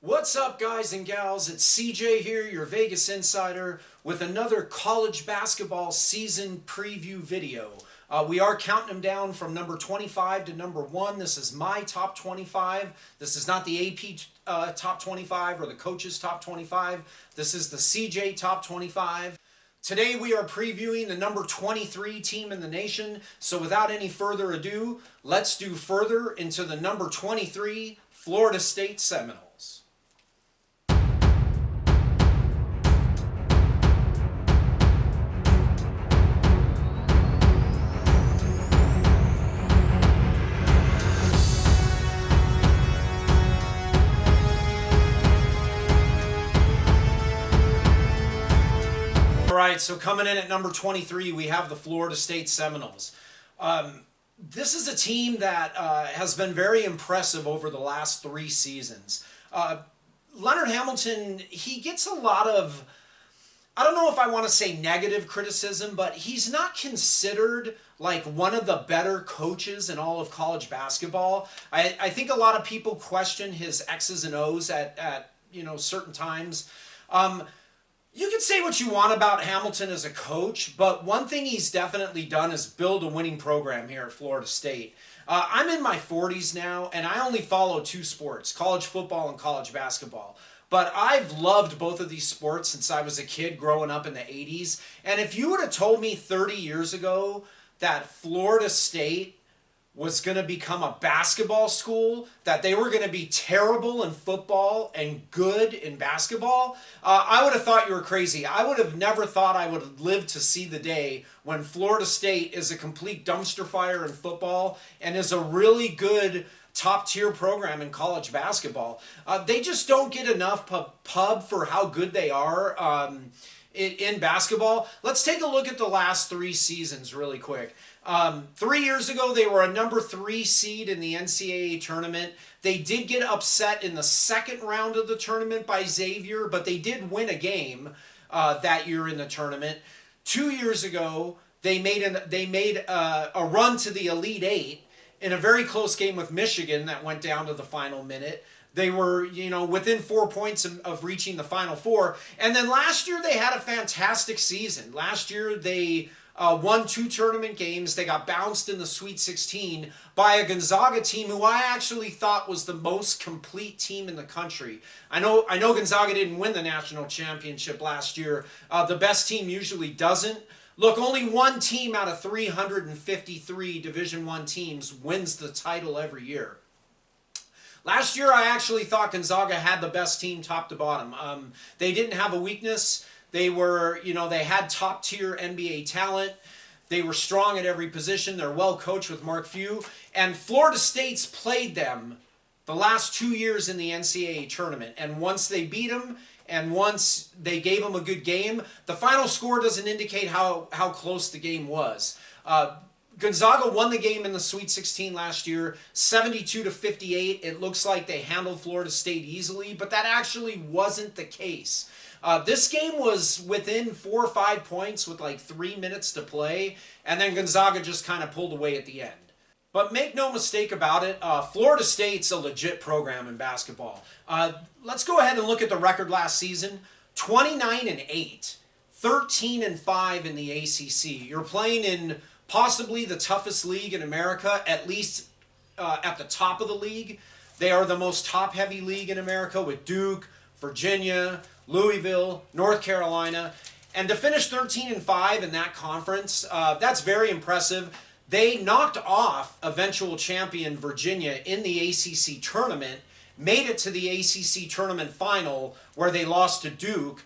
What's up, guys and gals? It's CJ here, your Vegas Insider, with another college basketball season preview video. We are counting them down from number 25 to number 1. This is my top 25. This is not the AP top 25 or the coaches top 25. This is the CJ top 25. Today we are previewing the number 23 team in the nation. So without any further ado, let's do further into the number 23 Florida State Seminoles. All right, so coming in at number 23, we have the Florida State Seminoles. This is a team that has been very impressive over the last 3 seasons. Leonard Hamilton, he gets a lot of, I don't know if I want to say negative criticism, but he's not considered like one of the better coaches in all of college basketball. I think a lot of people question his X's and O's at certain times. You can say what you want about Hamilton as a coach, but one thing he's definitely done is build a winning program here at Florida State. I'm in my 40s now, and I only follow 2 sports, college football and college basketball. But I've loved both of these sports since I was a kid growing up in the 80s. And if you would have told me 30 years ago that Florida State was going to become a basketball school, that they were going to be terrible in football and good in basketball, I would have thought you were crazy. I would have never thought I would live to see the day when Florida State is a complete dumpster fire in football and is a really good top-tier program in college basketball. They just don't get enough pub for how good they are in basketball. Let's take a look at the last 3 seasons really quick. 3 years ago, they were a number 3 seed in the NCAA tournament. They did get upset in the second round of the tournament by Xavier, but they did win a game that year in the tournament. 2 years ago, they made a run to the Elite Eight in a very close game with Michigan that went down to the final minute. They were, within 4 points of reaching the Final Four. And then last year, they had a fantastic season. Last year, they won 2 tournament games. They got bounced in the Sweet 16 by a Gonzaga team who I actually thought was the most complete team in the country. I know Gonzaga didn't win the national championship last year. The best team usually doesn't. Look, only one team out of 353 Division I teams wins the title every year. Last year, I actually thought Gonzaga had the best team top to bottom. They didn't have a weakness. They were, they had top-tier NBA talent. They were strong at every position. They're well coached with Mark Few. And Florida State's played them the last 2 years in the NCAA tournament. And once they beat them, and once they gave them a good game, the final score doesn't indicate how close the game was. Gonzaga won the game in the Sweet 16 last year, 72-58. It looks like they handled Florida State easily, but that actually wasn't the case. This game was within 4 or 5 points with like 3 minutes to play, and then Gonzaga just kind of pulled away at the end. But make no mistake about it, Florida State's a legit program in basketball. Let's go ahead and look at the record last season. 29-8, 13-5 in the ACC. You're playing in possibly the toughest league in America, at least at the top of the league. They are the most top-heavy league in America with Duke, Virginia, Louisville, North Carolina. And to finish 13-5 in that conference, that's very impressive. They knocked off eventual champion Virginia in the ACC tournament, made it to the ACC tournament final where they lost to Duke.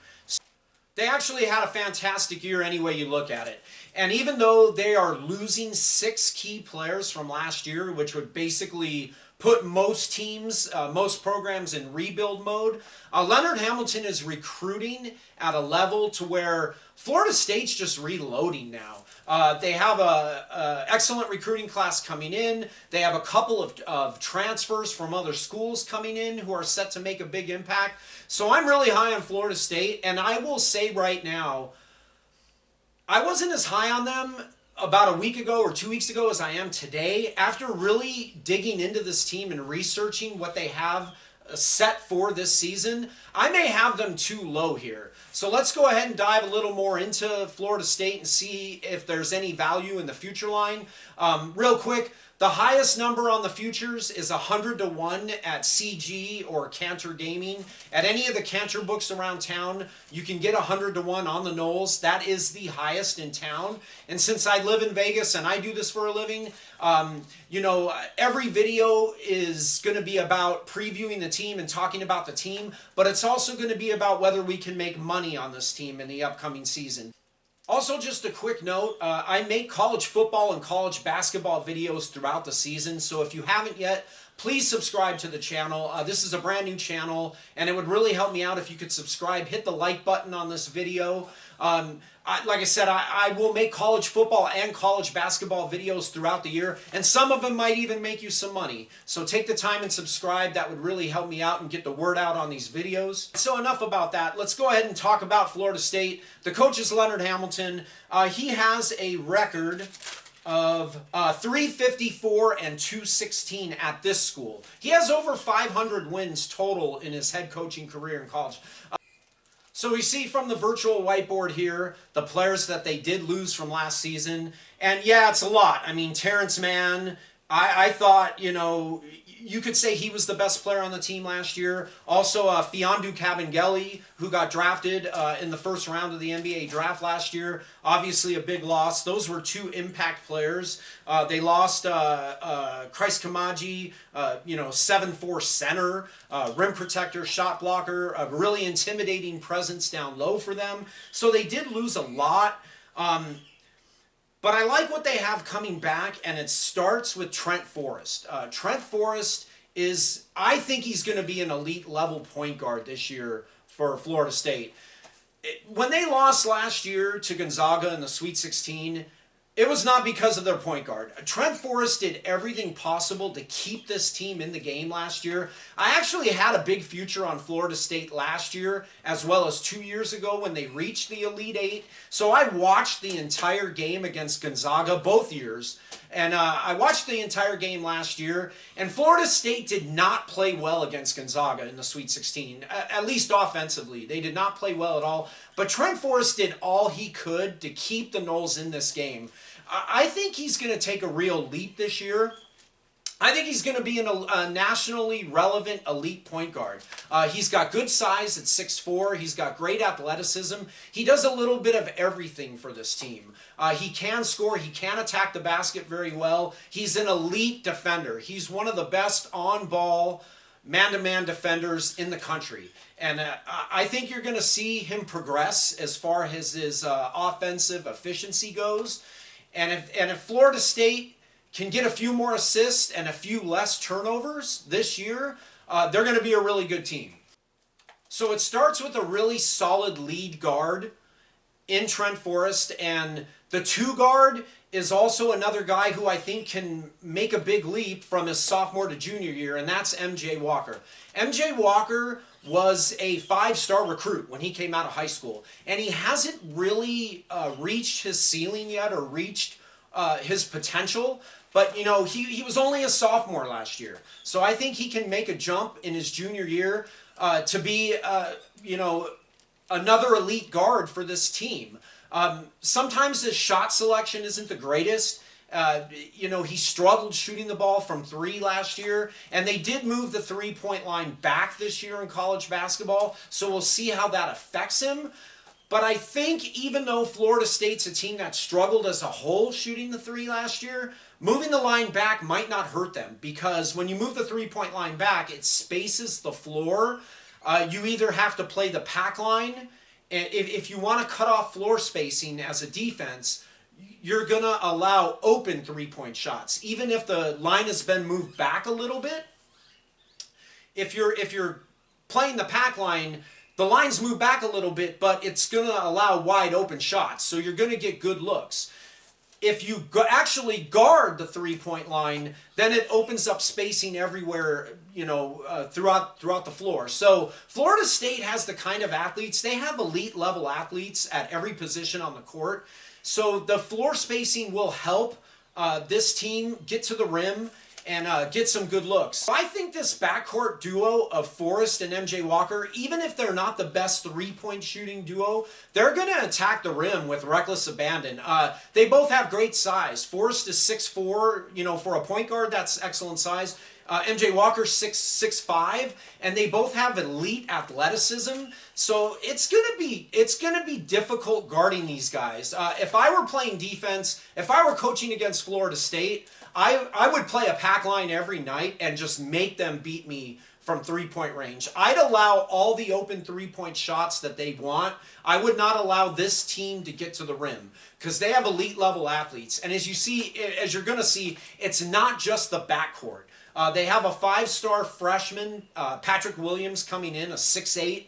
They actually had a fantastic year any way you look at it. And even though they are losing 6 key players from last year, which would basically put most teams, most programs in rebuild mode, Leonard Hamilton is recruiting at a level to where Florida State's just reloading now. They have an excellent recruiting class coming in. They have a couple of transfers from other schools coming in who are set to make a big impact. So I'm really high on Florida State, and I will say right now, I wasn't as high on them about a week ago or 2 weeks ago as I am today. After really digging into this team and researching what they have set for this season, I may have them too low here. So let's go ahead and dive a little more into Florida State and see if there's any value in the future line. Real quick, the highest number on the futures is 100-1 at CG or Cantor Gaming. At any of the Cantor books around town, you can get 100-1 on the Noles. That is the highest in town. And since I live in Vegas and I do this for a living, you know, every video is going to be about previewing the team and talking about the team, but it's also going to be about whether we can make money on this team in the upcoming season. Also, just a quick note, I make college football and college basketball videos throughout the season, so if you haven't yet, please subscribe to the channel. This is a brand new channel, and it would really help me out if you could subscribe. Hit the like button on this video. Like I said, I will make college football and college basketball videos throughout the year, and some of them might even make you some money. So take the time and subscribe. That would really help me out and get the word out on these videos. So enough about that. Let's go ahead and talk about Florida State. The coach is Leonard Hamilton. He has a record of 354 and 216 at this school. He has over 500 wins total in his head coaching career in college. So we see from the virtual whiteboard here the players that they did lose from last season. And yeah, it's a lot. I mean, Terrence Mann, I thought, you know, you could say he was the best player on the team last year. Also, Fiondu Kabengele, who got drafted in the first round of the NBA draft last year. Obviously a big loss. Those were two impact players. They lost Christ Kamaji, you know, 7'4" center, rim protector, shot blocker, a really intimidating presence down low for them. So they did lose a lot. But I like what they have coming back, and it starts with Trent Forrest. Trent Forrest is, I think he's going to be an elite level point guard this year for Florida State. When they lost last year to Gonzaga in the Sweet 16, it was not because of their point guard. Trent Forrest did everything possible to keep this team in the game last year. I actually had a big future on Florida State last year, as well as 2 years ago when they reached the Elite Eight. So I watched the entire game against Gonzaga both years. And I watched the entire game last year. And Florida State did not play well against Gonzaga in the Sweet 16, at least offensively. They did not play well at all. But Trent Forrest did all he could to keep the Noles in this game. I think he's going to take a real leap this year. I think he's going to be a nationally relevant elite point guard. He's got good size at 6'4". He's got great athleticism. He does a little bit of everything for this team. He can score. He can attack the basket very well. He's an elite defender. He's one of the best on-ball man-to-man defenders in the country. And I think you're going to see him progress as far as his offensive efficiency goes. And if Florida State can get a few more assists and a few less turnovers this year, they're going to be a really good team. So it starts with a really solid lead guard in Trent Forrest, and the 2 guard is also another guy who I think can make a big leap from his sophomore to junior year, and that's MJ Walker. MJ Walker was a 5-star recruit when he came out of high school, and he hasn't really reached his ceiling yet or reached his potential. But, you know, he was only a sophomore last year. So I think he can make a jump in his junior year to be, you know, another elite guard for this team. Sometimes his shot selection isn't the greatest. You know, he struggled shooting the ball from 3 last year, and they did move the 3-point line back this year in college basketball, so we'll see how that affects him. But I think even though Florida State's a team that struggled as a whole shooting the 3 last year, moving the line back might not hurt them, because when you move the 3-point line back, it spaces the floor. You either have to play the pack line, and if you want to cut off floor spacing as a defense, you're going to allow open 3-point shots. Even if the line has been moved back a little bit, if you're playing the pack line, the lines move back a little bit, but it's going to allow wide open shots, so you're going to get good looks. If you actually guard the 3-point line, then it opens up spacing everywhere, you know, throughout the floor. So Florida State has the kind of athletes, they have elite level athletes at every position on the court. So the floor spacing will help this team get to the rim and get some good looks. I think this backcourt duo of Forrest and MJ Walker, even if they're not the best three-point shooting duo, they're going to attack the rim with reckless abandon. They both have great size. Forrest is 6'4", you know, for a point guard, that's excellent size. MJ Walker 6'5", and they both have elite athleticism. So it's gonna be difficult guarding these guys. If I were playing defense, if I were coaching against Florida State, I would play a pack line every night and just make them beat me from three-point range. I'd allow all the open three-point shots that they want. I would not allow this team to get to the rim because they have elite level athletes. And as you're gonna see, it's not just the backcourt. They have a 5-star freshman, Patrick Williams, coming in, a 6'8"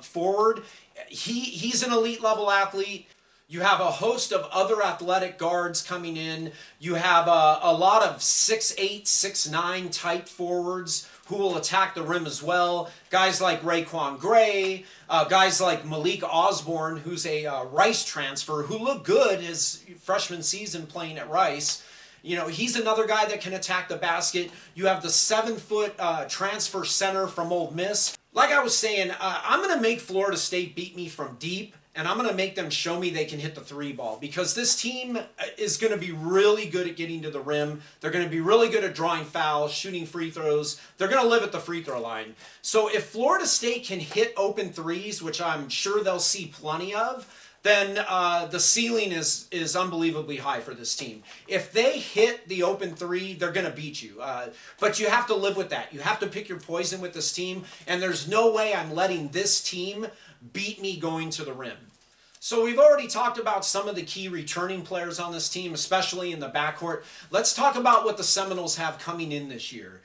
forward. He's an elite level athlete. You have a host of other athletic guards coming in. You have a lot of 6'8", 6'9" type forwards who will attack the rim as well. Guys like Raekwon Gray, guys like Malik Osborne, who's a Rice transfer, who looked good his freshman season playing at Rice. You know, he's another guy that can attack the basket. You have the 7-foot transfer center from Ole Miss. Like I was saying, I'm going to make Florida State beat me from deep, and I'm going to make them show me they can hit the three ball because this team is going to be really good at getting to the rim. They're going to be really good at drawing fouls, shooting free throws. They're going to live at the free throw line. So if Florida State can hit open threes, which I'm sure they'll see plenty of, then the ceiling is unbelievably high for this team. If they hit the open three, they're going to beat you. But you have to live with that. You have to pick your poison with this team, and there's no way I'm letting this team beat me going to the rim. So we've already talked about some of the key returning players on this team, especially in the backcourt. Let's talk about what the Seminoles have coming in this year.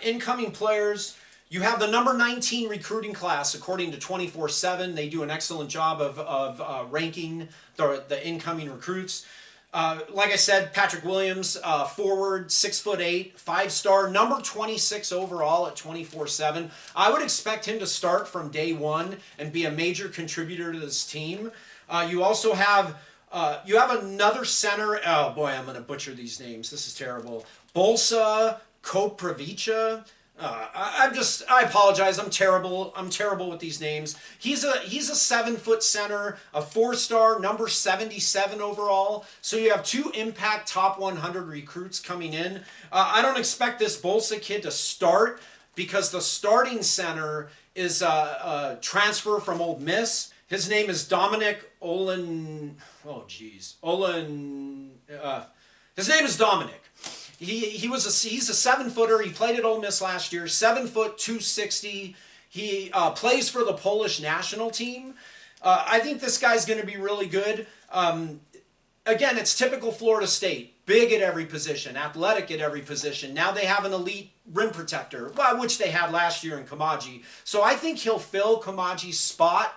Incoming players. You have the number 19 recruiting class, according to 24/7. They do an excellent job of ranking the incoming recruits. Like I said, Patrick Williams, forward, 6'8", 5-star, number 26 overall at 24/7. I would expect him to start from day one and be a major contributor to this team. You also have another center. Oh boy, I'm going to butcher these names. This is terrible. Bolsa Koprivica. I apologize. I'm terrible with these names. He's a 7-foot center, a 4-star, number 77 overall. So you have 2 impact top 100 recruits coming in. I don't expect this Bolsa kid to start because the starting center is a transfer from Ole Miss. His name is Dominic Olin. Oh geez, Olin. His name is Dominic. He's a 7-footer. He played at Ole Miss last year. 7 foot, 260. He plays for the Polish national team. I think this guy's going to be really good. Again, it's typical Florida State. Big at every position, athletic at every position. Now they have an elite rim protector, which they had last year in Kamaji. So I think he'll fill Kamaji's spot.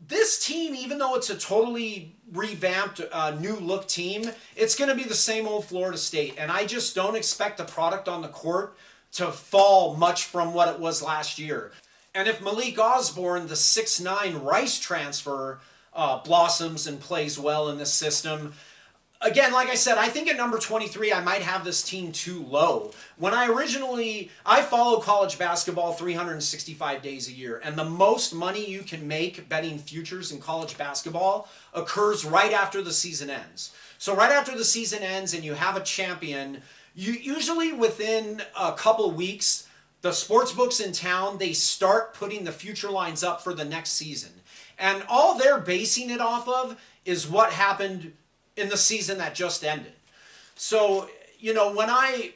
This team, even though it's a totally revamped, new look team, it's going to be the same old Florida State. And I just don't expect the product on the court to fall much from what it was last year. And if Malik Osborne, the 6'9" Rice transfer, blossoms and plays well in this system, again, like I said, I think at number 23, I might have this team too low. When I follow college basketball 365 days a year, and the most money you can make betting futures in college basketball occurs right after the season ends. So right after the season ends and you have a champion, usually within a couple weeks, the sports books in town, they start putting the future lines up for the next season. And all they're basing it off of is what happened in the season that just ended. So, you know, when I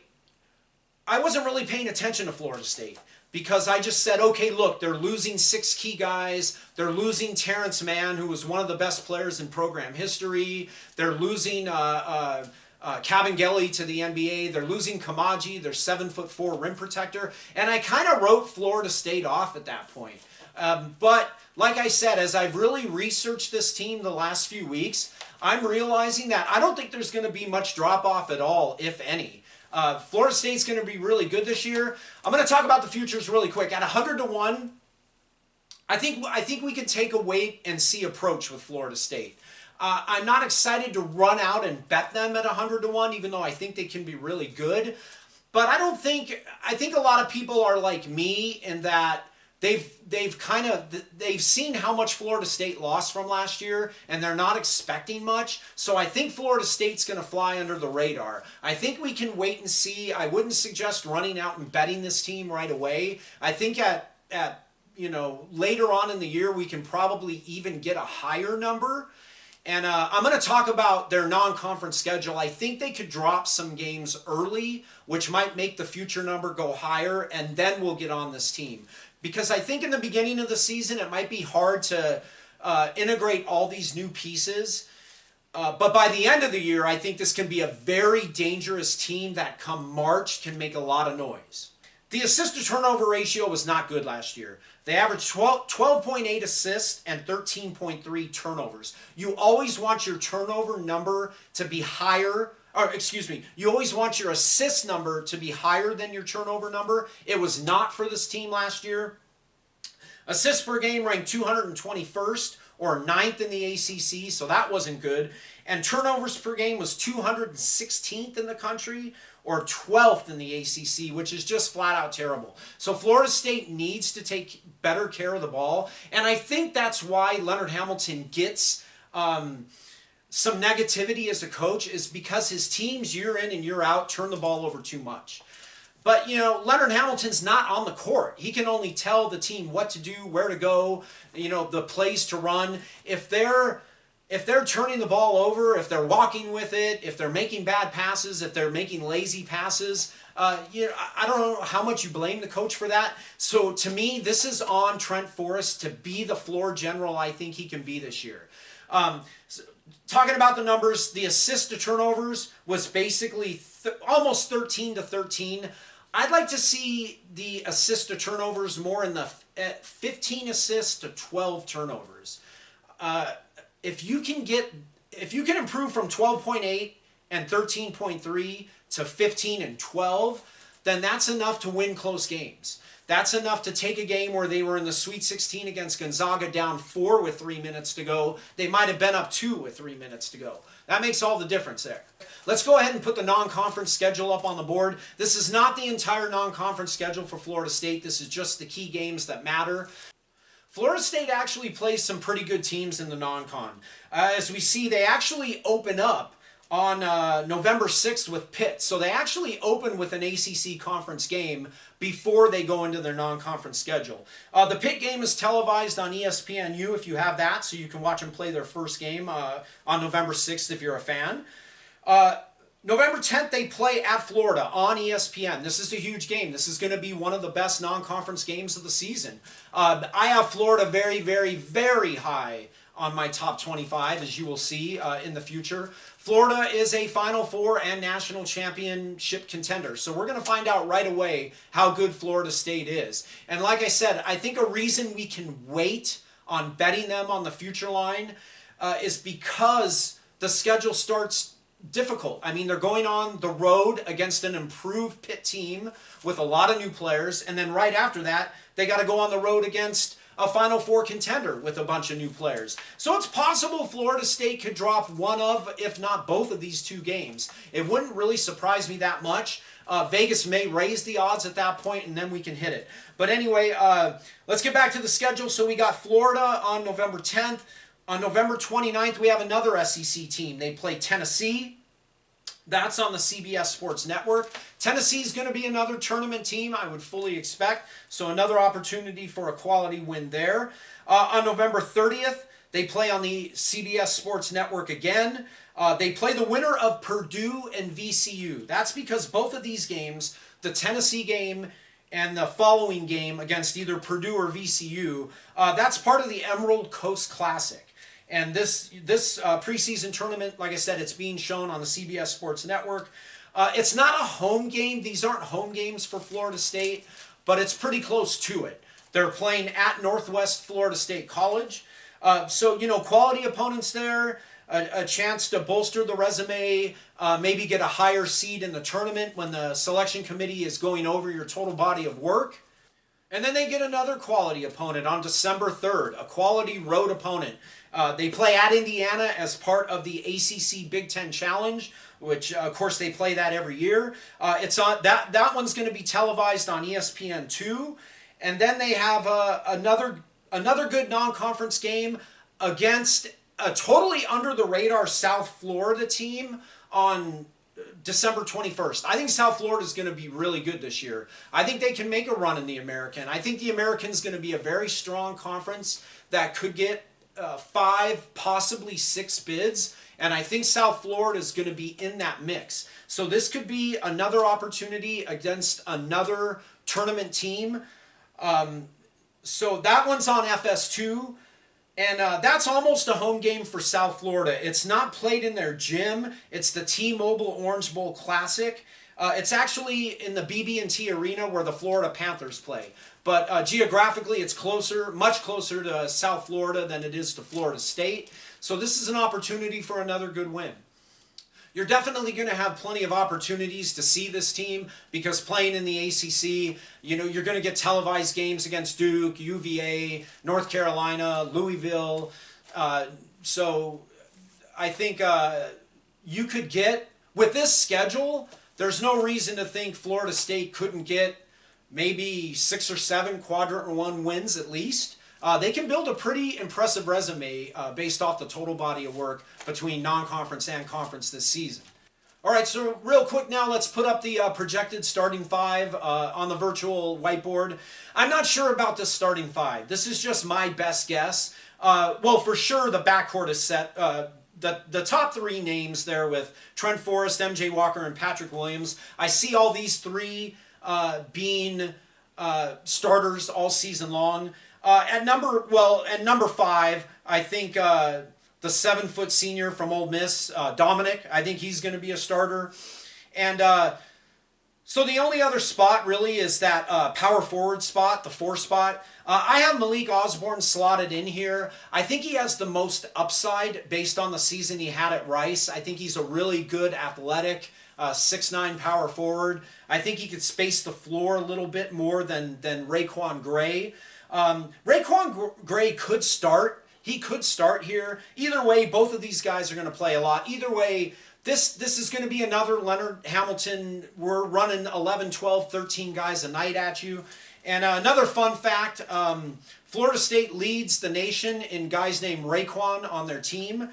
wasn't really paying attention to Florida State because I just said, okay, look, they're losing 6 key guys. They're losing Terrence Mann, who was one of the best players in program history. They're losing Kabengele to the NBA. They're losing Kamaji, their 7'4" rim protector. And I kind of wrote Florida State off at that point. But like I said, as I've really researched this team the last few weeks, I'm realizing that I don't think there's going to be much drop-off at all, if any. Florida State's going to be really good this year. I'm going to talk about the futures really quick. At 100-1, I think we can take a wait-and-see approach with Florida State. I'm not excited to run out and bet them at 100-1, even though I think they can be really good. But I think a lot of people are like me in that they've seen how much Florida State lost from last year, and they're not expecting much. So I think Florida State's going to fly under the radar. I think we can wait and see. I wouldn't suggest running out and betting this team right away. I think at later on in the year we can probably even get a higher number. And I'm going to talk about their non-conference schedule. I think they could drop some games early, which might make the future number go higher, and then we'll get on this team. Because I think in the beginning of the season, it might be hard to integrate all these new pieces. But by the end of the year, I think this can be a very dangerous team that come March can make a lot of noise. The assist-to-turnover ratio was not good last year. They averaged 12.8 assists and 13.3 turnovers. You always want your turnover number to be higher, or excuse me, you always want your assist number to be higher than your turnover number. It was not for this team last year. Assists per game ranked 221st or 9th in the ACC, so that wasn't good. And turnovers per game was 216th in the country, or 12th in the ACC, which is just flat out terrible. So Florida State needs to take better care of the ball, and I think that's why Leonard Hamilton gets some negativity as a coach, is because his teams year in and year out turn the ball over too much. But, Leonard Hamilton's not on the court. He can only tell the team what to do, where to go, the plays to run. If they're turning the ball over, if they're walking with it, if they're making bad passes, if they're making lazy passes, I don't know how much you blame the coach for that. So to me, this is on Trent Forrest to be the floor general I think he can be this year. Talking about the numbers, the assist to turnovers was basically almost 13-13. I'd like to see the assist to turnovers more in the 15 assists to 12 turnovers. If you can improve from 12.8 and 13.3 to 15 and 12, then that's enough to win close games. That's enough to take a game where they were in the Sweet 16 against Gonzaga down 4 with 3 minutes to go. They might have been up 2 with 3 minutes to go. That makes all the difference there. Let's go ahead and put the non-conference schedule up on the board. This is not the entire non-conference schedule for Florida State. This is just the key games that matter. Florida State actually plays some pretty good teams in the non-con. As we see, they actually open up on November 6th with Pitt. So they actually open with an ACC conference game before they go into their non-conference schedule. The Pitt game is televised on ESPNU if you have that, so you can watch them play their first game on November 6th if you're a fan. November 10th, they play at Florida on ESPN. This is a huge game. This is going to be one of the best non-conference games of the season. I have Florida very, very, very high on my top 25, as you will see in the future. Florida is a Final Four and national championship contender. So we're going to find out right away how good Florida State is. And like I said, I think a reason we can wait on betting them on the future line is because the schedule starts difficult. I mean, they're going on the road against an improved Pitt team with a lot of new players, and then right after that, they got to go on the road against a Final Four contender with a bunch of new players. So it's possible Florida State could drop one of, if not both of these two games. It wouldn't really surprise me that much. Vegas may raise the odds at that point, and then we can hit it. But anyway, let's get back to the schedule. So we got Florida on November 10th. On November 29th, we have another SEC team. They play Tennessee. That's on the CBS Sports Network. Tennessee is going to be another tournament team, I would fully expect. So another opportunity for a quality win there. On November 30th, they play on the CBS Sports Network again. They play the winner of Purdue and VCU. That's because both of these games, the Tennessee game and the following game against either Purdue or VCU, that's part of the Emerald Coast Classic. And this preseason tournament, like I said, it's being shown on the CBS Sports Network. It's not a home game. These aren't home games for Florida State, but it's pretty close to it. They're playing at Northwest Florida State College. So, quality opponents there, a chance to bolster the resume, maybe get a higher seed in the tournament when the selection committee is going over your total body of work. And then they get another quality opponent on December 3rd, a quality road opponent. They play at Indiana as part of the ACC Big Ten Challenge, which of course they play that every year. It's on that one's going to be televised on ESPN2, and then they have another good non-conference game against a totally under the radar South Florida team on December 21st. I think South Florida is going to be really good this year. I think they can make a run in the American. I think the American is going to be a very strong conference that could get 5, possibly 6 bids. And I think South Florida is going to be in that mix. So this could be another opportunity against another tournament team. So that one's on FS2. And that's almost a home game for South Florida. It's not played in their gym. It's the T-Mobile Orange Bowl Classic. It's actually in the BB&T Arena where the Florida Panthers play. But geographically, it's closer, much closer to South Florida than it is to Florida State. So this is an opportunity for another good win. You're definitely going to have plenty of opportunities to see this team because playing in the ACC, you're going to get televised games against Duke, UVA, North Carolina, Louisville. So I think you could get, with this schedule, there's no reason to think Florida State couldn't get maybe 6 or 7 quadrant 1 wins at least. They can build a pretty impressive resume based off the total body of work between non-conference and conference this season. All right, so real quick now, let's put up the projected starting 5 on the virtual whiteboard. I'm not sure about this starting 5. This is just my best guess. Well, for sure, the backcourt is set. The top 3 names there with Trent Forrest, MJ Walker, and Patrick Williams. I see all these 3 being starters all season long. At number 5, I think the 7-foot senior from Ole Miss, Dominic, I think he's going to be a starter. And so the only other spot really is that power forward spot, the 4 spot. I have Malik Osborne slotted in here. I think he has the most upside based on the season he had at Rice. I think he's a really good athletic 6'9" power forward. I think he could space the floor a little bit more than Raekwon Gray. Raekwon Gray could start. He could start here. Either way, both of these guys are going to play a lot. Either way, this is going to be another Leonard Hamilton. We're running 11, 12, 13 guys a night at you. And another fun fact, Florida State leads the nation in guys named Raekwon on their team.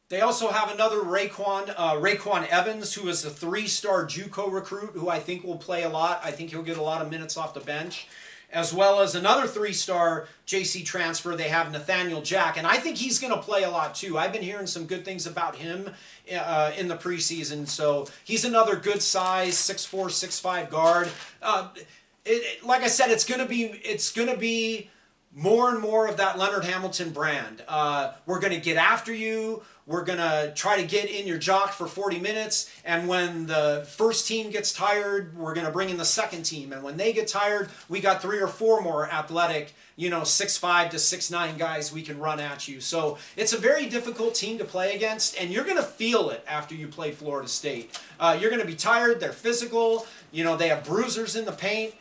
They also have another Raekwon Evans, who is a 3-star JUCO recruit who I think will play a lot. I think he'll get a lot of minutes off the bench. As well as another 3-star JC transfer, they have Nathaniel Jack, and I think he's going to play a lot too. I've been hearing some good things about him in the preseason, so he's another good size 6'4", 6'5" guard. Like I said, it's going to be more and more of that Leonard Hamilton brand. We're going to get after you. We're going to try to get in your jock for 40 minutes. And when the first team gets tired, we're going to bring in the second team. And when they get tired, we got 3 or 4 more athletic, 6'5" to 6'9" guys we can run at you. So it's a very difficult team to play against. And you're going to feel it after you play Florida State. You're going to be tired. They're physical. They have bruisers in the paint.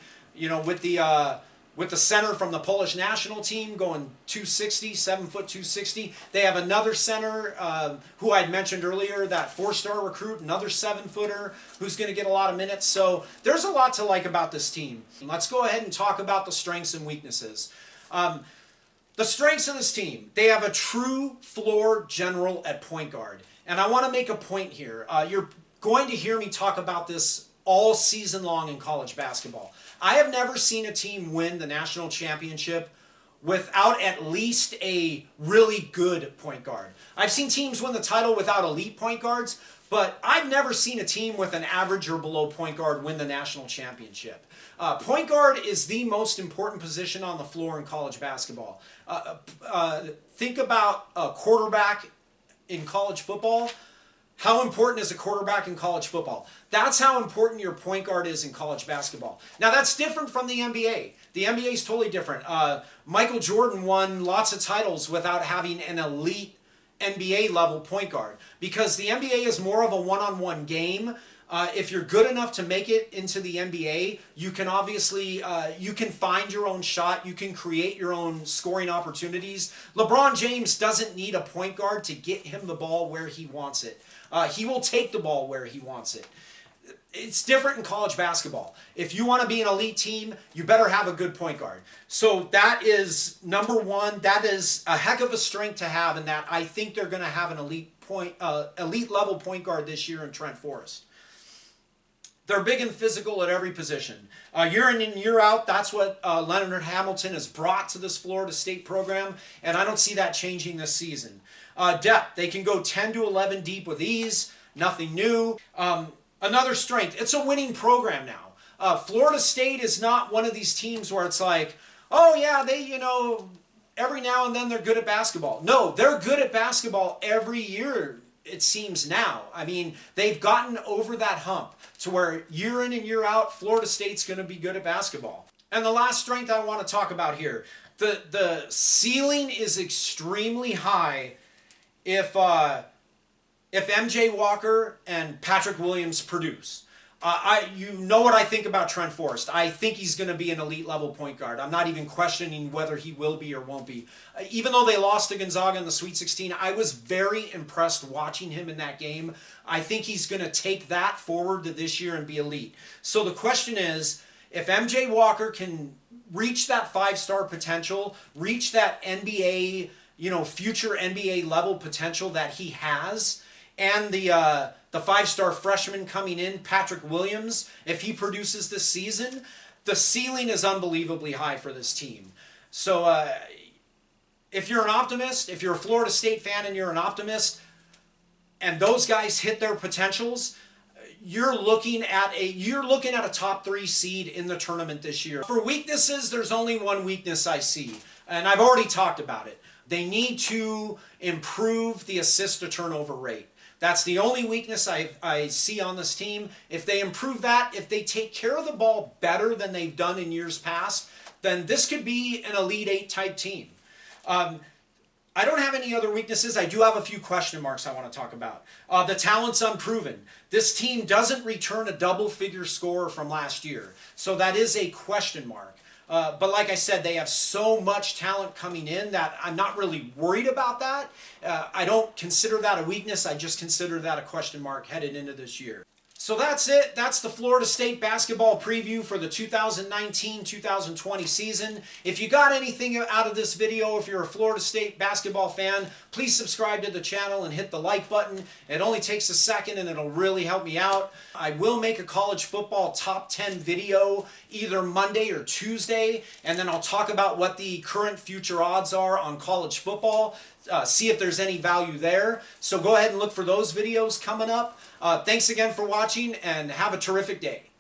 With the center from the Polish national team going 260, 7', 260. They have another center who I'd mentioned earlier, that 4-star recruit, another 7-footer who's going to get a lot of minutes. So there's a lot to like about this team. Let's go ahead and talk about the strengths and weaknesses. The strengths of this team, they have a true floor general at point guard. And I want to make a point here. You're going to hear me talk about this all season long in college basketball. I have never seen a team win the national championship without at least a really good point guard. I've seen teams win the title without elite point guards, but I've never seen a team with an average or below point guard win the national championship. Point guard is the most important position on the floor in college basketball. Think about a quarterback in college football. How important is a quarterback in college football? That's how important your point guard is in college basketball. Now, that's different from the NBA. The NBA is totally different. Michael Jordan won lots of titles without having an elite NBA-level point guard because the NBA is more of a one-on-one game. If you're good enough to make it into the NBA, you can obviously, you can find your own shot. You can create your own scoring opportunities. LeBron James doesn't need a point guard to get him the ball where he wants it. He will take the ball where he wants it. It's different in college basketball. If you want to be an elite team, you better have a good point guard. So that is number one. That is a heck of a strength to have, and that I think they're going to have an elite level point guard this year in Trent Forrest. They're big and physical at every position. Year in and year out, that's what Leonard Hamilton has brought to this Florida State program, and I don't see that changing this season. Depth, they can go 10 to 11 deep with ease, nothing new. Another strength, it's a winning program now. Florida State is not one of these teams where it's like, oh yeah, they, every now and then they're good at basketball. No, they're good at basketball every year, it seems now. I mean, they've gotten over that hump to where year in and year out, Florida State's going to be good at basketball. And the last strength I want to talk about here, the ceiling is extremely high if MJ Walker and Patrick Williams produce. You know what I think about Trent Forrest. I think he's going to be an elite level point guard. I'm not even questioning whether he will be or won't be. Even though they lost to Gonzaga in the Sweet 16, I was very impressed watching him in that game. I think he's going to take that forward to this year and be elite. So the question is, if MJ Walker can reach that 5-star potential, reach that NBA, future NBA level potential that he has, and the 5-star freshman coming in, Patrick Williams, if he produces this season, the ceiling is unbelievably high for this team. So if you're an optimist, if you're a Florida State fan and you're an optimist, and those guys hit their potentials, you're looking at a top 3 seed in the tournament this year. For weaknesses, there's only one weakness I see, and I've already talked about it. They need to improve the assist to turnover rate. That's the only weakness I see on this team. If they improve that, if they take care of the ball better than they've done in years past, then this could be an Elite 8 type team. I don't have any other weaknesses. I do have a few question marks I want to talk about. The talent's unproven. This team doesn't return a double-figure scorer from last year, so that is a question mark. But like I said, they have so much talent coming in that I'm not really worried about that. I don't consider that a weakness. I just consider that a question mark headed into this year. So that's it. That's the Florida State basketball preview for the 2019-2020 season. If you got anything out of this video, if you're a Florida State basketball fan, please subscribe to the channel and hit the like button. It only takes a second and it'll really help me out. I will make a college football top 10 video either Monday or Tuesday, and then I'll talk about what the current future odds are on college football. See if there's any value there. So go ahead and look for those videos coming up. Thanks again for watching, and have a terrific day.